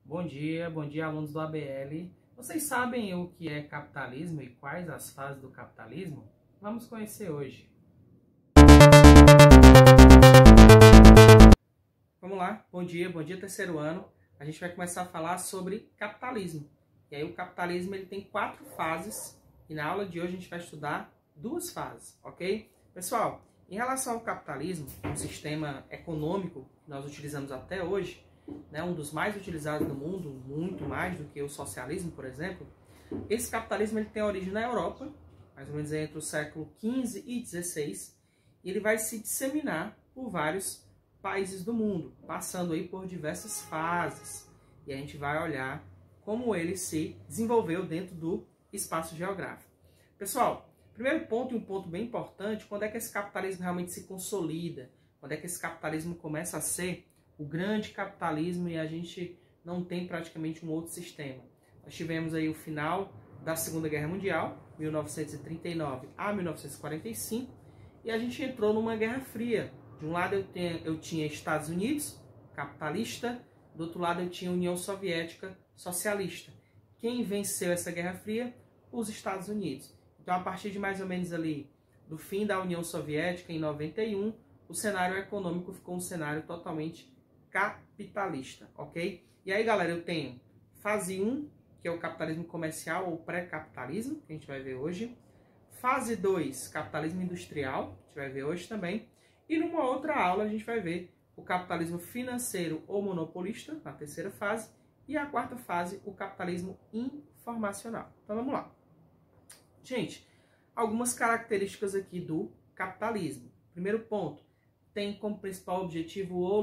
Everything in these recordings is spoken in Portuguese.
Bom dia, alunos do ABL. Vocês sabem o que é capitalismo e quais as fases do capitalismo? Vamos conhecer hoje. Vamos lá, bom dia, terceiro ano. A gente vai começar a falar sobre capitalismo. E aí o capitalismo ele tem 4 fases e na aula de hoje a gente vai estudar 2 fases, ok? Pessoal, em relação ao capitalismo, um sistema econômico que nós utilizamos até hoje, né, um dos mais utilizados no mundo, muito mais do que o socialismo, por exemplo, esse capitalismo ele tem origem na Europa, mais ou menos entre o século XV e XVI, e ele vai se disseminar por vários países do mundo, passando aí por diversas fases. E a gente vai olhar como ele se desenvolveu dentro do espaço geográfico. Pessoal, primeiro ponto, e um ponto bem importante, quando é que esse capitalismo realmente se consolida? Quando é que esse capitalismo começa a ser o grande capitalismo e a gente não tem praticamente um outro sistema? Nós tivemos aí o final da Segunda Guerra Mundial, 1939 a 1945, e a gente entrou numa Guerra Fria. De um lado eu tinha Estados Unidos, capitalista, do outro lado eu tinha União Soviética, socialista. Quem venceu essa Guerra Fria? Os Estados Unidos. Então, a partir de mais ou menos ali do fim da União Soviética, em 91, o cenário econômico ficou um cenário totalmente capitalista, ok? E aí, galera, eu tenho fase 1, que é o capitalismo comercial ou pré-capitalismo, que a gente vai ver hoje. Fase 2, capitalismo industrial, que a gente vai ver hoje também. E numa outra aula a gente vai ver o capitalismo financeiro ou monopolista, na terceira fase. E a quarta fase, o capitalismo informacional. Então vamos lá. Gente, algumas características aqui do capitalismo. Primeiro ponto, tem como principal objetivo o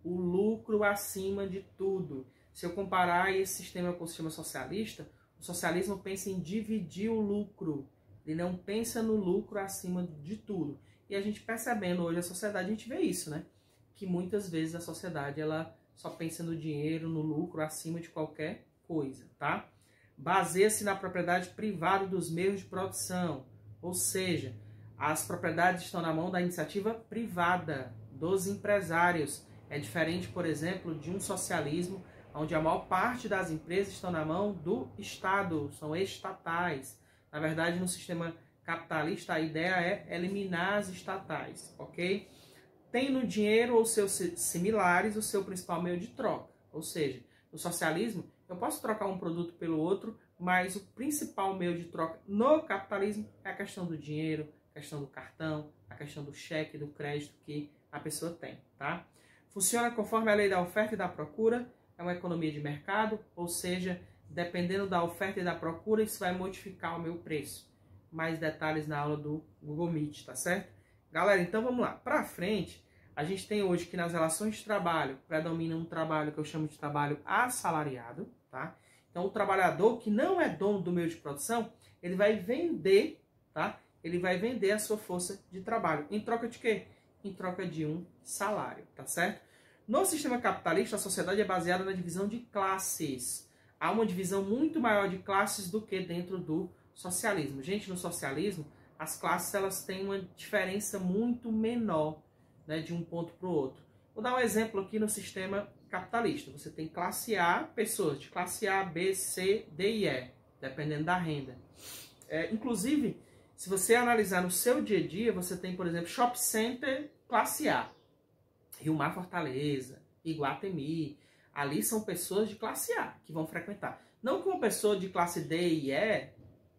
lucro acima de tudo. Se eu comparar esse sistema com o sistema socialista, o socialismo pensa em dividir o lucro, ele não pensa no lucro acima de tudo. E a gente percebendo hoje a sociedade, a gente vê isso, né? Que muitas vezes a sociedade ela só pensa no dinheiro, no lucro acima de qualquer coisa, tá? Baseia-se na propriedade privada dos meios de produção, ou seja, as propriedades estão na mão da iniciativa privada, dos empresários. É diferente, por exemplo, de um socialismo, onde a maior parte das empresas estão na mão do Estado, são estatais. Na verdade, no sistema capitalista, a ideia é eliminar as estatais, ok? Tem no dinheiro ou seus similares o seu principal meio de troca. Ou seja, no socialismo, eu posso trocar um produto pelo outro, mas o principal meio de troca no capitalismo é a questão do dinheiro, a questão do cartão, a questão do cheque, do crédito que a pessoa tem, tá? Funciona conforme a lei da oferta e da procura, é uma economia de mercado, ou seja, dependendo da oferta e da procura, isso vai modificar o meu preço. Mais detalhes na aula do Google Meet, tá certo? Galera, então vamos lá. Para frente, a gente tem hoje que nas relações de trabalho predomina um trabalho que eu chamo de trabalho assalariado, tá? Então, o trabalhador que não é dono do meio de produção, ele vai vender, tá? Ele vai vender a sua força de trabalho. Em troca de quê? Em troca de um salário, tá certo? No sistema capitalista, a sociedade é baseada na divisão de classes. Há uma divisão muito maior de classes do que dentro do socialismo. Gente, no socialismo, as classes elas têm uma diferença muito menor, né, de um ponto para o outro. Vou dar um exemplo aqui no sistema capitalista. Você tem classe A, pessoas de classe A, B, C, D e E, dependendo da renda. Inclusive, se você analisar no seu dia a dia, você tem, por exemplo, Shopping Center classe A. Rio Mar Fortaleza, Iguatemi. Ali são pessoas de classe A que vão frequentar. Não que uma pessoa de classe D e E,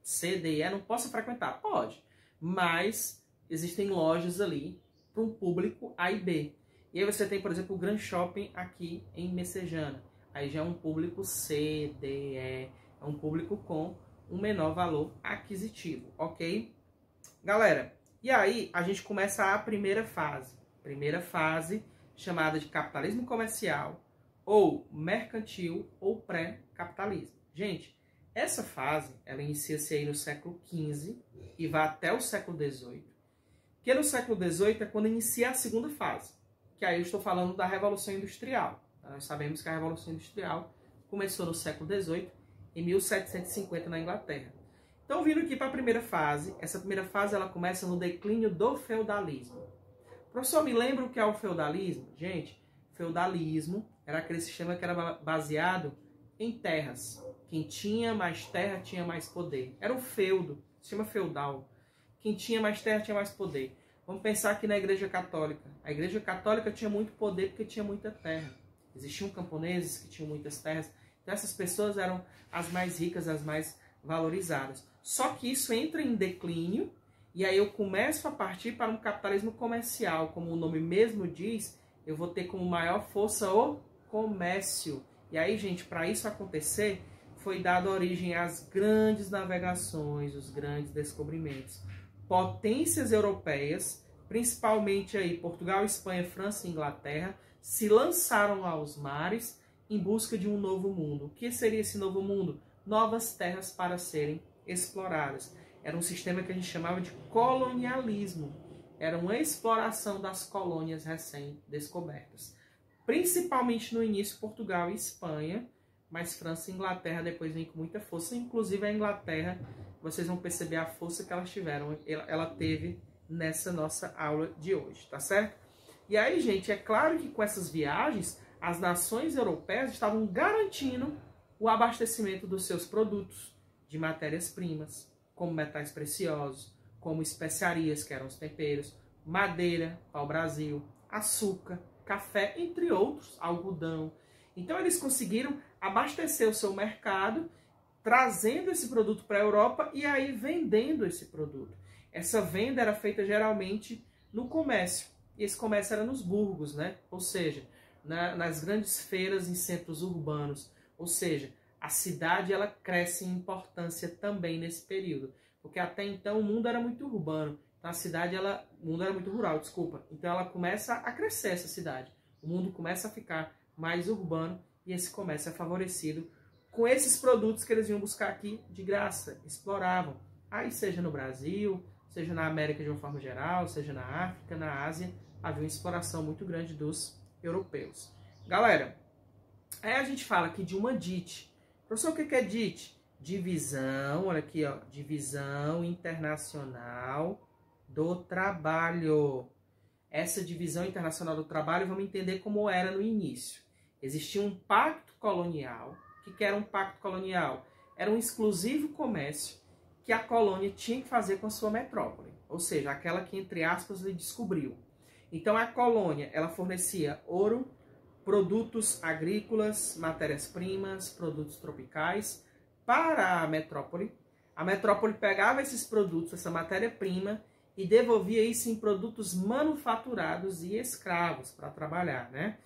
C, D e E não possa frequentar. Pode. Mas existem lojas ali para um público A e B. E aí você tem, por exemplo, o Grand Shopping aqui em Messejana. Aí já é um público C, D, E. É um público com um menor valor aquisitivo, ok? Galera, e aí a gente começa a primeira fase. Primeira fase chamada de capitalismo comercial, ou mercantil, ou pré-capitalismo. Gente, essa fase, ela inicia-se aí no século XV e vai até o século XVIII. Que no século XVIII é quando inicia a segunda fase, que aí eu estou falando da Revolução Industrial. Nós sabemos que a Revolução Industrial começou no século XVIII, em 1750 na Inglaterra. Então, vindo aqui para a primeira fase, essa primeira fase ela começa no declínio do feudalismo. Professor, me lembra o que é o feudalismo? Gente, feudalismo, era aquele sistema que era baseado em terras. Quem tinha mais terra tinha mais poder. Era o feudo, sistema feudal. Quem tinha mais terra tinha mais poder. Vamos pensar aqui na Igreja Católica. A Igreja Católica tinha muito poder porque tinha muita terra. Existiam camponeses que tinham muitas terras. Então essas pessoas eram as mais ricas, as mais valorizadas. Só que isso entra em declínio e aí eu começo a partir para um capitalismo comercial. Como o nome mesmo diz, eu vou ter como maior força o comércio. E aí, gente, para isso acontecer, foi dada origem às grandes navegações, os grandes descobrimentos. Potências europeias, principalmente aí Portugal, Espanha, França e Inglaterra, se lançaram aos mares em busca de um novo mundo. O que seria esse novo mundo? Novas terras para serem exploradas. Era um sistema que a gente chamava de colonialismo. Era uma exploração das colônias recém-descobertas. Principalmente no início Portugal e Espanha, mas França e Inglaterra depois vem com muita força. Inclusive a Inglaterra, vocês vão perceber a força que elas tiveram, ela teve nessa nossa aula de hoje, tá certo? E aí, gente, é claro que com essas viagens, as nações europeias estavam garantindo o abastecimento dos seus produtos de matérias-primas, como metais preciosos, como especiarias, que eram os temperos, madeira, pau-brasil, açúcar, café, entre outros, algodão. Então eles conseguiram abastecer o seu mercado, trazendo esse produto para a Europa e aí vendendo esse produto. Essa venda era feita geralmente no comércio. E esse comércio era nos burgos, né? Ou seja, nas grandes feiras em centros urbanos. Ou seja, a cidade ela cresce em importância também nesse período. Porque até então o mundo era muito urbano. Então a cidade, o mundo era muito rural, desculpa. Então ela começa a crescer, essa cidade. O mundo começa a ficar mais urbano e esse comércio é favorecido com esses produtos que eles iam buscar aqui de graça, exploravam. Aí seja no Brasil, seja na América de uma forma geral, seja na África, na Ásia, havia uma exploração muito grande dos europeus. Galera, aí a gente fala aqui de uma DIT. Professor, o que é DIT? Divisão, olha aqui, ó, Divisão Internacional do Trabalho. Essa divisão internacional do trabalho, vamos entender como era no início. Existia um pacto colonial. O que era um pacto colonial? Era um exclusivo comércio que a colônia tinha que fazer com a sua metrópole. Ou seja, aquela que, entre aspas, lhe descobriu. Então, a colônia, ela fornecia ouro, produtos agrícolas, matérias-primas, produtos tropicais para a metrópole. A metrópole pegava esses produtos, essa matéria-prima, e devolvia isso em produtos manufaturados e escravos para trabalhar, né?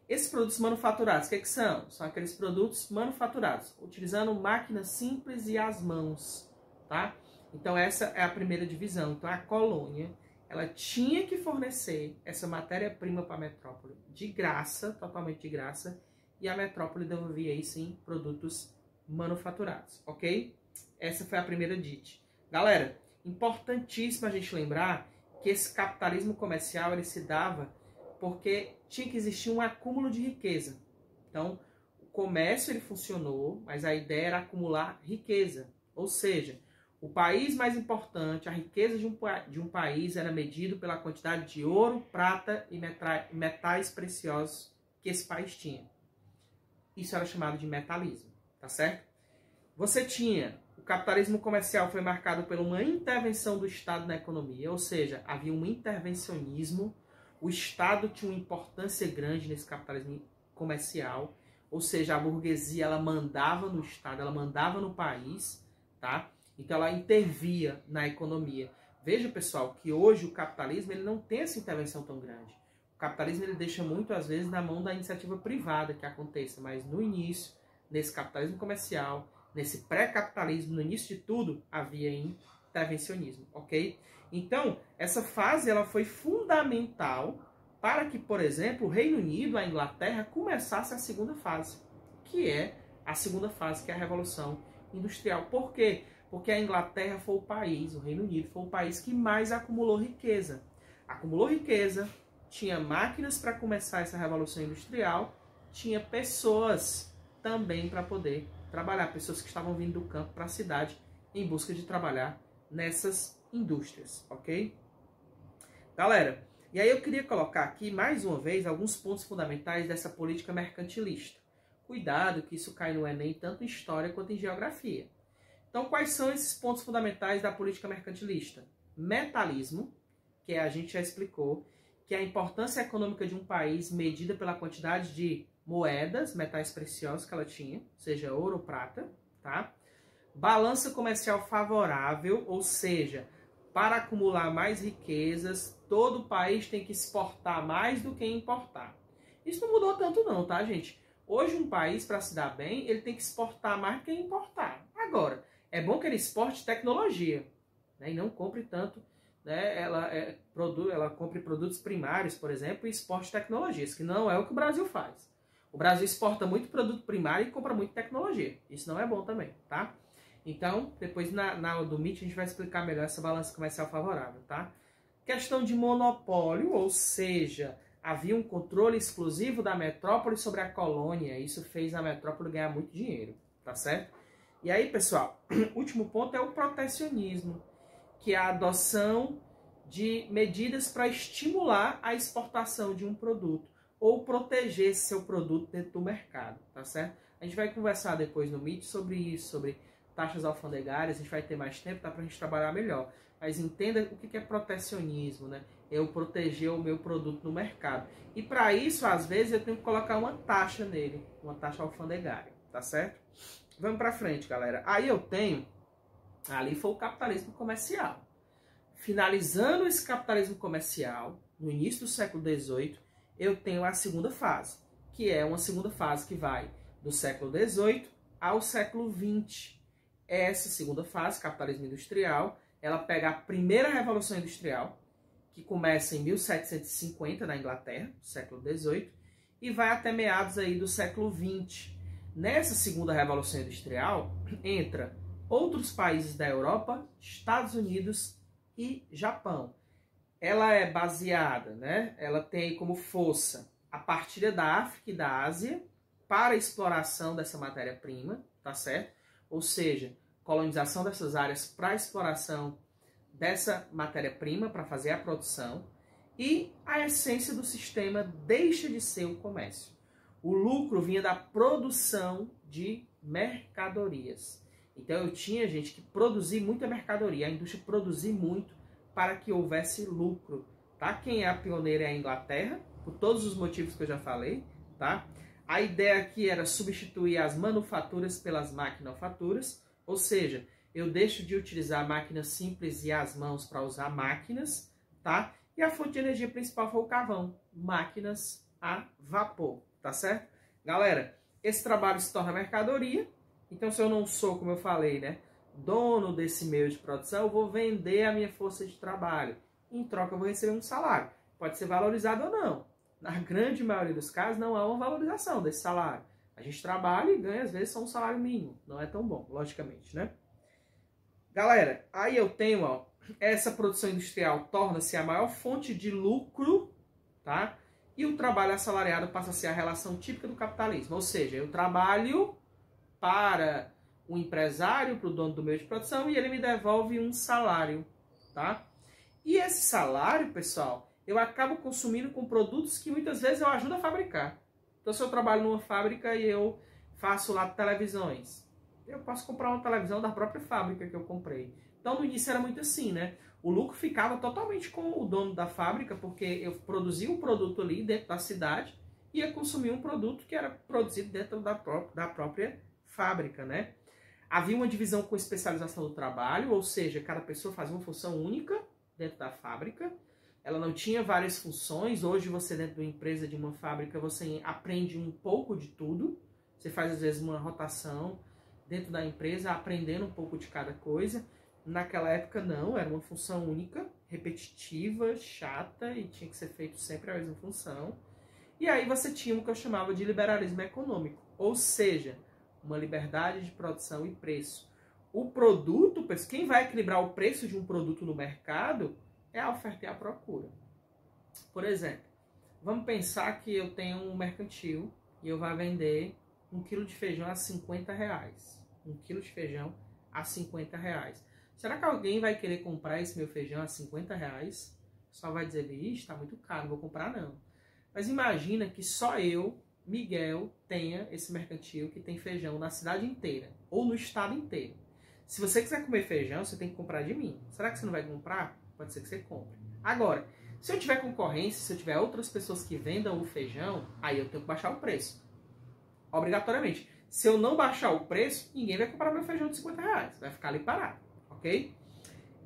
Esses produtos manufaturados, o que são? São aqueles produtos manufaturados, utilizando máquinas simples e as mãos, tá? Então essa é a primeira divisão. Então a colônia, ela tinha que fornecer essa matéria-prima para a metrópole de graça, totalmente de graça, e a metrópole devolvia isso em produtos manufaturados, ok? Essa foi a primeira DIT. Galera, importantíssimo a gente lembrar que esse capitalismo comercial ele se dava porque tinha que existir um acúmulo de riqueza. Então, o comércio ele funcionou, mas a ideia era acumular riqueza. Ou seja, o país mais importante, a riqueza de um país era medido pela quantidade de ouro, prata e metais preciosos que esse país tinha. Isso era chamado de metalismo, tá certo? Você tinha, o capitalismo comercial foi marcado por uma intervenção do Estado na economia, ou seja, havia um intervencionismo. O Estado tinha uma importância grande nesse capitalismo comercial, ou seja, a burguesia ela mandava no Estado, ela mandava no país, tá? Então ela intervia na economia. Veja, pessoal, que hoje o capitalismo ele não tem essa intervenção tão grande. O capitalismo ele deixa muito, às vezes, na mão da iniciativa privada que aconteça, mas no início, nesse capitalismo comercial, nesse pré-capitalismo, no início de tudo, havia intervencionismo, ok? Então, essa fase ela foi fundamental para que, por exemplo, o Reino Unido, a Inglaterra, começasse a segunda fase, que é a segunda fase, que é a Revolução Industrial. Por quê? Porque a Inglaterra foi o país, o Reino Unido foi o país que mais acumulou riqueza. Acumulou riqueza, tinha máquinas para começar essa Revolução Industrial, tinha pessoas também para poder trabalhar, pessoas que estavam vindo do campo para a cidade em busca de trabalhar nessas indústrias, ok? Galera, E aí eu queria colocar aqui, mais uma vez, alguns pontos fundamentais dessa política mercantilista. Cuidado que isso cai no Enem tanto em História quanto em Geografia. Então, quais são esses pontos fundamentais da política mercantilista? Metalismo, que a gente já explicou, que é a importância econômica de um país medida pela quantidade de moedas, metais preciosos que ela tinha, seja ouro ou prata, tá? Balança comercial favorável, ou seja, para acumular mais riquezas, todo país tem que exportar mais do que importar. Isso não mudou tanto não, tá, gente? Hoje um país, para se dar bem, ele tem que exportar mais do que importar. Agora, é bom que ele exporte tecnologia, né, e não compre tanto, né, ela compre produtos primários, por exemplo, e exporte tecnologias, que não é o que o Brasil faz. O Brasil exporta muito produto primário e compra muito tecnologia. Isso não é bom também, tá? Então, depois na aula do MIT a gente vai explicar melhor essa balança comercial favorável, tá? Questão de monopólio, ou seja, havia um controle exclusivo da metrópole sobre a colônia. Isso fez a metrópole ganhar muito dinheiro, tá certo? E aí, pessoal, o último ponto é o protecionismo, que é a adoção de medidas para estimular a exportação de um produto ou proteger esse seu produto dentro do mercado, tá certo? A gente vai conversar depois no MIT sobre isso, sobre taxas alfandegárias, a gente vai ter mais tempo, tá, para a gente trabalhar melhor. Mas entenda o que é protecionismo, né? Eu proteger o meu produto no mercado. E para isso, às vezes, eu tenho que colocar uma taxa nele, uma taxa alfandegária, tá certo? Vamos para frente, galera. Aí eu tenho, ali foi o capitalismo comercial. Finalizando esse capitalismo comercial, no início do século XVIII, eu tenho a segunda fase, que é uma segunda fase que vai do século XVIII ao século XX. Essa segunda fase, capitalismo industrial, ela pega a primeira Revolução Industrial, que começa em 1750 na Inglaterra, século XVIII, e vai até meados aí do século XX. Nessa segunda Revolução Industrial, entra outros países da Europa, Estados Unidos e Japão. Ela é baseada, né? Ela tem como força a partilha da África e da Ásia para a exploração dessa matéria-prima, tá certo? Ou seja, colonização dessas áreas para a exploração dessa matéria-prima, para fazer a produção, e a essência do sistema deixa de ser o comércio. O lucro vinha da produção de mercadorias. Então eu tinha, gente, que produzir muita mercadoria, a indústria produzir muito para que houvesse lucro, tá? Quem é a pioneira é a Inglaterra, por todos os motivos que eu já falei, tá? A ideia aqui era substituir as manufaturas pelas maquinofaturas, ou seja, eu deixo de utilizar máquinas simples e as mãos para usar máquinas, tá? E a fonte de energia principal foi o carvão, máquinas a vapor, tá certo? Galera, esse trabalho se torna mercadoria, então se eu não sou, como eu falei, né, dono desse meio de produção, eu vou vender a minha força de trabalho. Em troca eu vou receber um salário. Pode ser valorizado ou não. Na grande maioria dos casos não há uma valorização desse salário. A gente trabalha e ganha, às vezes, só um salário mínimo. Não é tão bom, logicamente, né? Galera, aí eu tenho, ó, essa produção industrial torna-se a maior fonte de lucro, tá? E o trabalho assalariado passa a ser a relação típica do capitalismo. Ou seja, eu trabalho para o empresário, para o dono do meio de produção, e ele me devolve um salário, tá? E esse salário, pessoal, eu acabo consumindo com produtos que muitas vezes eu ajudo a fabricar. Então, se eu trabalho numa fábrica e eu faço lá televisões, eu posso comprar uma televisão da própria fábrica que eu comprei. Então, no início era muito assim, né? O lucro ficava totalmente com o dono da fábrica, porque eu produzia um produto ali dentro da cidade e ia consumir um produto que era produzido dentro da própria fábrica, né? Havia uma divisão com especialização do trabalho, ou seja, cada pessoa fazia uma função única dentro da fábrica. Ela não tinha várias funções. Hoje você, dentro de uma empresa, de uma fábrica, você aprende um pouco de tudo. Você faz, às vezes, uma rotação dentro da empresa, aprendendo um pouco de cada coisa. Naquela época, não. Era uma função única, repetitiva, chata, e tinha que ser feito sempre a mesma função. E aí você tinha o que eu chamava de liberalismo econômico, ou seja, uma liberdade de produção e preço. O produto, quem vai equilibrar o preço de um produto no mercado é a oferta e a procura. Por exemplo, vamos pensar que eu tenho um mercantil e eu vou vender 1 quilo de feijão a R$50. 1 quilo de feijão a R$50. Será que alguém vai querer comprar esse meu feijão a R$50? Só vai dizer, vixe, tá muito caro, não vou comprar não. Mas imagina que só eu, Miguel, tenha esse mercantil que tem feijão na cidade inteira, ou no estado inteiro. Se você quiser comer feijão, você tem que comprar de mim. Será que você não vai comprar? Pode ser que você compre. Agora, se eu tiver concorrência, se eu tiver outras pessoas que vendam o feijão, aí eu tenho que baixar o preço. Obrigatoriamente. Se eu não baixar o preço, ninguém vai comprar meu feijão de R$50. Vai ficar ali parado, ok?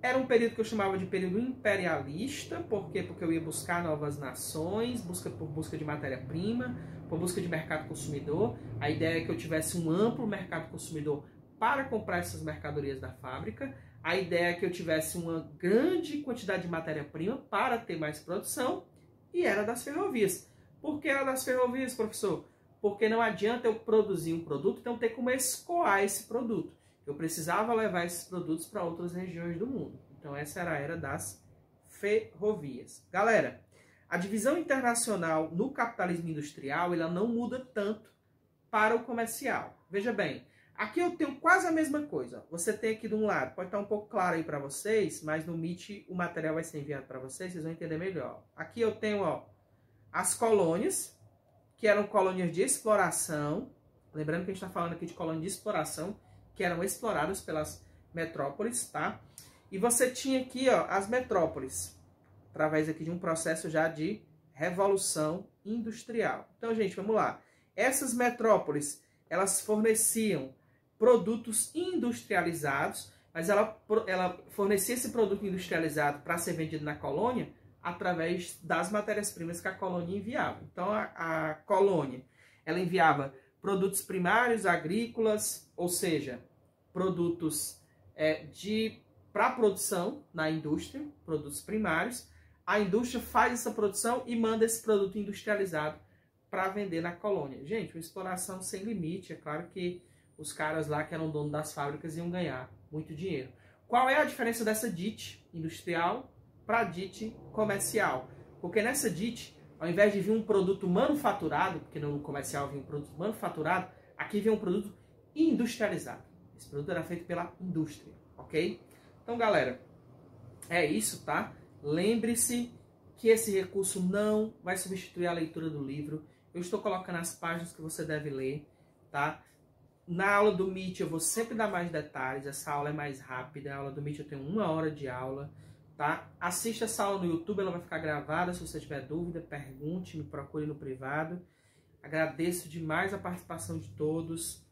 Era um período que eu chamava de período imperialista. Por quê? Porque eu ia buscar novas nações, por busca de matéria-prima, por busca de mercado consumidor. A ideia é que eu tivesse um amplo mercado consumidor para comprar essas mercadorias da fábrica. A ideia é que eu tivesse uma grande quantidade de matéria-prima para ter mais produção. E era das ferrovias. Por que era das ferrovias, professor? Porque não adianta eu produzir um produto e não ter como escoar esse produto. Eu precisava levar esses produtos para outras regiões do mundo. Então essa era a era das ferrovias. Galera, a divisão internacional no capitalismo industrial, ela não muda tanto para o comercial. Veja bem, aqui eu tenho quase a mesma coisa. Você tem aqui de um lado, pode estar um pouco claro aí para vocês, mas no Meet o material vai ser enviado para vocês, vocês vão entender melhor. Aqui eu tenho, ó, as colônias, que eram colônias de exploração. Lembrando que a gente está falando aqui de colônias de exploração, que eram exploradas pelas metrópoles, tá? E você tinha aqui, ó, as metrópoles, através aqui de um processo já de revolução industrial. Então, gente, vamos lá. Essas metrópoles, elas forneciam produtos industrializados, mas ela fornecia esse produto industrializado para ser vendido na colônia através das matérias-primas que a colônia enviava. Então, a colônia, ela enviava produtos primários agrícolas, ou seja, produtos para produção na indústria, produtos primários. A indústria faz essa produção e manda esse produto industrializado para vender na colônia. Gente, uma exploração sem limite. É claro que os caras lá que eram donos das fábricas iam ganhar muito dinheiro. Qual é a diferença dessa DIT industrial para a DIT comercial? Porque nessa DIT, ao invés de vir um produto manufaturado, porque no comercial vinha um produto manufaturado, aqui vem um produto industrializado. Esse produto era feito pela indústria, ok? Então, galera, é isso, tá? Lembre-se que esse recurso não vai substituir a leitura do livro. Eu estou colocando as páginas que você deve ler, tá? Na aula do Meet eu vou sempre dar mais detalhes, essa aula é mais rápida, a aula do Meet eu tenho 1 hora de aula, tá? Assista essa aula no YouTube, ela vai ficar gravada, se você tiver dúvida, pergunte, me procure no privado. Agradeço demais a participação de todos.